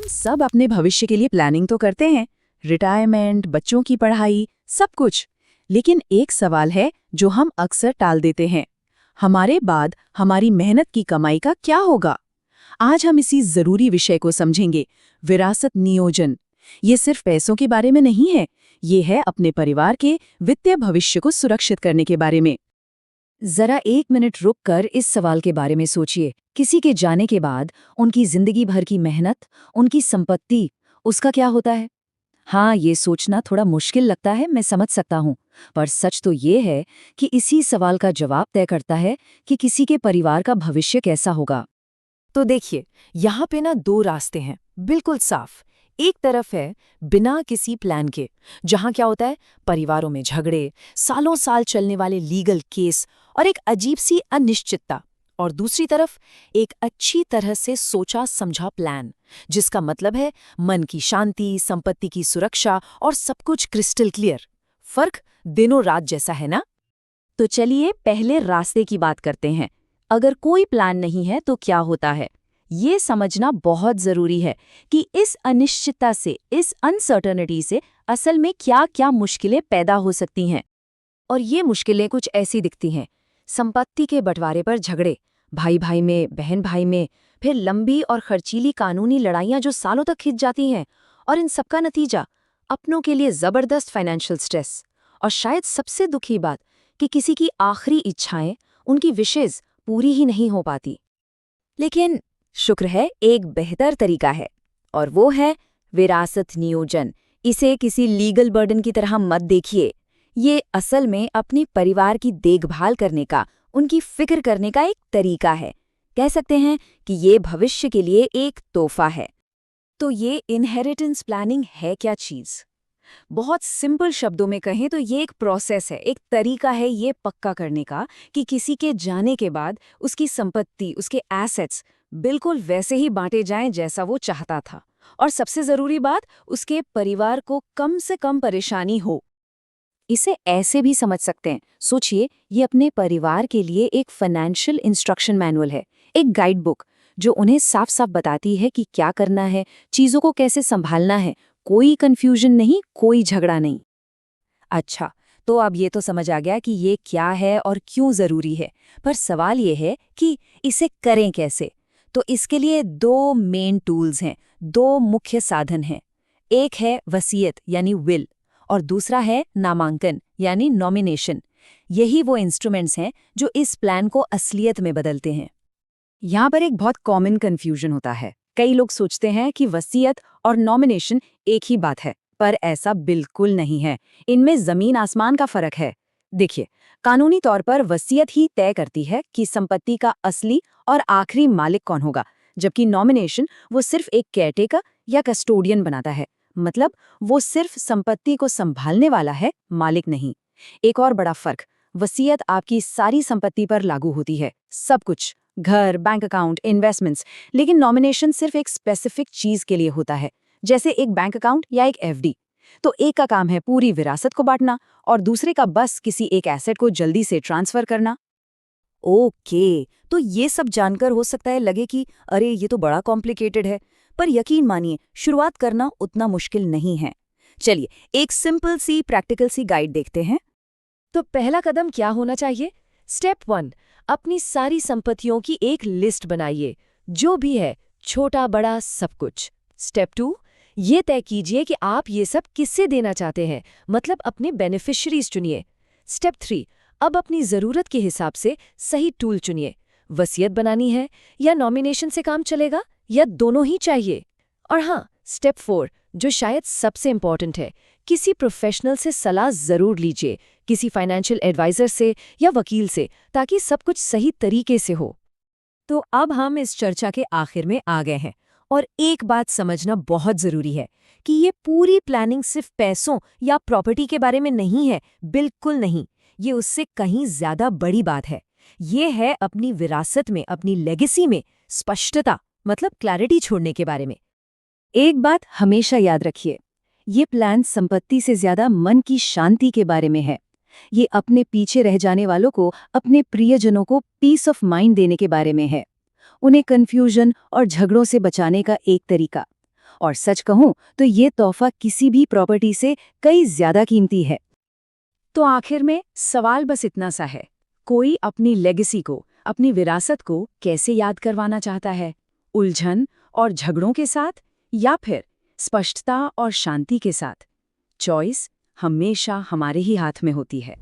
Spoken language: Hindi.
सब अपने भविष्य के लिए प्लानिंग तो करते हैं, रिटायरमेंट, बच्चों की पढ़ाई, सब कुछ। लेकिन एक सवाल है जो हम अक्सर टाल देते हैं। हमारे बाद हमारी मेहनत की कमाई का क्या होगा? आज हम इसी जरूरी विषय को समझेंगे, विरासत नियोजन। ये सिर्फ पैसों के बारे में नहीं है, ये है अपने परिवार के वित्तीय भविष्य को सुरक्षित करने के बारे में। जरा 1 मिनट रुककर इस सवाल के बारे में सोचिए। किसी के जाने के बाद उनकी जिंदगी भर की मेहनत, उनकी संपत्ति, उसका क्या होता है? हाँ, ये सोचना थोड़ा मुश्किल लगता है, मैं समझ सकता हूँ। पर सच तो ये है कि इसी सवाल का जवाब तय करता है कि किसी के परिवार का भविष्य कैसा होगा। तो देखिए, यहाँ पे ना दो रास्ते हैं, बिल्कुल साफ। एक तरफ है बिना किसी प्लान के, जहाँ क्या होता है, परिवारों में झगड़े, सालों साल चलने वाले लीगल केस और एक अजीब सी अनिश्चितता। और दूसरी तरफ एक अच्छी तरह से सोचा समझा प्लान, जिसका मतलब है मन की शांति, संपत्ति की सुरक्षा और सब कुछ क्रिस्टल क्लियर। फर्क दिनों रात जैसा है ना? तो चलिए पहले रास्ते की बात करते हैं। अगर कोई प्लान नहीं है तो क्या होता है? ये समझना बहुत जरूरी है कि इस अनिश्चितता से, इस अनसर्टेनिटी से असल में क्या क्या मुश्किलें पैदा हो सकती हैं। और ये मुश्किलें कुछ ऐसी दिखती हैं। संपत्ति के बंटवारे पर झगड़े, भाई भाई में, बहन भाई में, फिर लंबी और खर्चीली कानूनी लड़ाइयां जो सालों तक खिंच जाती हैं। और इन सबका नतीजा अपनों के लिए जबरदस्त फाइनेंशियल स्ट्रेस। और शायद सबसे दुखी बात कि किसी की आखिरी इच्छाएं, उनकी विशेज़ पूरी ही नहीं हो पाती। लेकिन शुक्र है, एक बेहतर तरीका है, और वो है विरासत नियोजन। इसे किसी लीगल बर्डन की तरह मत देखिए। ये असल में अपने परिवार की देखभाल करने का, उनकी फिक्र करने का एक तरीका है। कह सकते हैं कि ये भविष्य के लिए एक तोहफा है। तो ये इनहेरिटेंस प्लानिंग है क्या चीज़? बहुत सिंपल शब्दों में कहें तो ये एक प्रोसेस है, एक तरीका है ये पक्का करने का कि किसी के जाने के बाद उसकी संपत्ति, उसके एसेट्स बिल्कुल वैसे ही बांटे जाएं जैसा वो चाहता था। और सबसे ज़रूरी बात, उसके परिवार को कम से कम परेशानी हो। इसे ऐसे भी समझ सकते हैं, सोचिए, ये अपने परिवार के लिए एक फाइनेंशियल इंस्ट्रक्शन मैनुअल है, एक गाइड बुक जो उन्हें साफ साफ बताती है कि क्या करना है, चीज़ों को कैसे संभालना है। कोई कंफ्यूजन नहीं, कोई झगड़ा नहीं। अच्छा, तो अब ये तो समझ आ गया कि ये क्या है और क्यों ज़रूरी है। पर सवाल ये है कि इसे करें कैसे? तो इसके लिए दो मेन टूल्स हैं, दो मुख्य साधन हैं। एक है वसीयत यानी विल, और दूसरा है नामांकन यानी नॉमिनेशन। यही वो इंस्ट्रूमेंट्स हैं जो इस प्लान को असलियत में बदलते हैं। यहाँ पर एक बहुत कॉमन कंफ्यूजन होता है। कई लोग सोचते हैं कि वसीयत और नॉमिनेशन एक ही बात है, पर ऐसा बिल्कुल नहीं है। इनमें जमीन आसमान का फर्क है। देखिए, कानूनी तौर पर वसीयत ही तय करती है कि संपत्ति का असली और आखिरी मालिक कौन होगा, जबकि नॉमिनेशन वो सिर्फ एक केयरटेकर या कस्टोडियन बनाता है। मतलब वो सिर्फ संपत्ति को संभालने वाला है, मालिक नहीं। एक और बड़ा फर्क, वसीयत आपकी सारी संपत्ति पर लागू होती है, सब कुछ, घर, बैंक अकाउंट, इन्वेस्टमेंट्स। लेकिन नॉमिनेशन सिर्फ एक स्पेसिफिक चीज के लिए होता है, जैसे एक बैंक अकाउंट या एक एफडी। तो एक का काम है पूरी विरासत को बांटना और दूसरे का बस किसी एक एसेट को जल्दी से ट्रांसफर करना। ओके, तो ये सब जानकर हो सकता है लगे कि अरे ये तो बड़ा कॉम्प्लिकेटेड है, पर यकीन मानिए, शुरुआत करना उतना मुश्किल नहीं है। चलिए एक सिंपल सी प्रैक्टिकल सी गाइड देखते हैं। तो पहला कदम क्या होना चाहिए? स्टेप 1, अपनी सारी संपत्तियों की एक लिस्ट बनाइए, जो भी है, छोटा बड़ा सब कुछ। स्टेप 2, ये तय कीजिए कि आप ये सब किससे देना चाहते हैं, मतलब अपने बेनिफिशियरीज चुनिए। स्टेप 3, अब अपनी ज़रूरत के हिसाब से सही टूल चुनिए। वसीयत बनानी है या नॉमिनेशन से काम चलेगा, या दोनों ही चाहिए? और हाँ, स्टेप 4, जो शायद सबसे इम्पॉर्टेंट है, किसी प्रोफेशनल से सलाह ज़रूर लीजिए, किसी फाइनेंशियल एडवाइज़र से या वकील से, ताकि सब कुछ सही तरीके से हो। तो अब हम इस चर्चा के आखिर में आ गए हैं, और एक बात समझना बहुत ज़रूरी है कि ये पूरी प्लानिंग सिर्फ पैसों या प्रॉपर्टी के बारे में नहीं है, बिल्कुल नहीं। ये उससे कहीं ज़्यादा बड़ी बात है। ये है अपनी विरासत में, अपनी लेगेसी में स्पष्टता, मतलब क्लैरिटी छोड़ने के बारे में। एक बात हमेशा याद रखिए, ये प्लान संपत्ति से ज्यादा मन की शांति के बारे में है। ये अपने पीछे रह जाने वालों को, अपने प्रियजनों को पीस ऑफ माइंड देने के बारे में है, उन्हें कंफ्यूजन और झगड़ों से बचाने का एक तरीका। और सच कहूं तो ये तोहफा किसी भी प्रॉपर्टी से कई ज्यादा कीमती है। तो आखिर में सवाल बस इतना सा है, कोई अपनी लेगेसी को, अपनी विरासत को कैसे याद करवाना चाहता है? उलझन और झगड़ों के साथ, या फिर स्पष्टता और शांति के साथ? चॉइस हमेशा हमारे ही हाथ में होती है।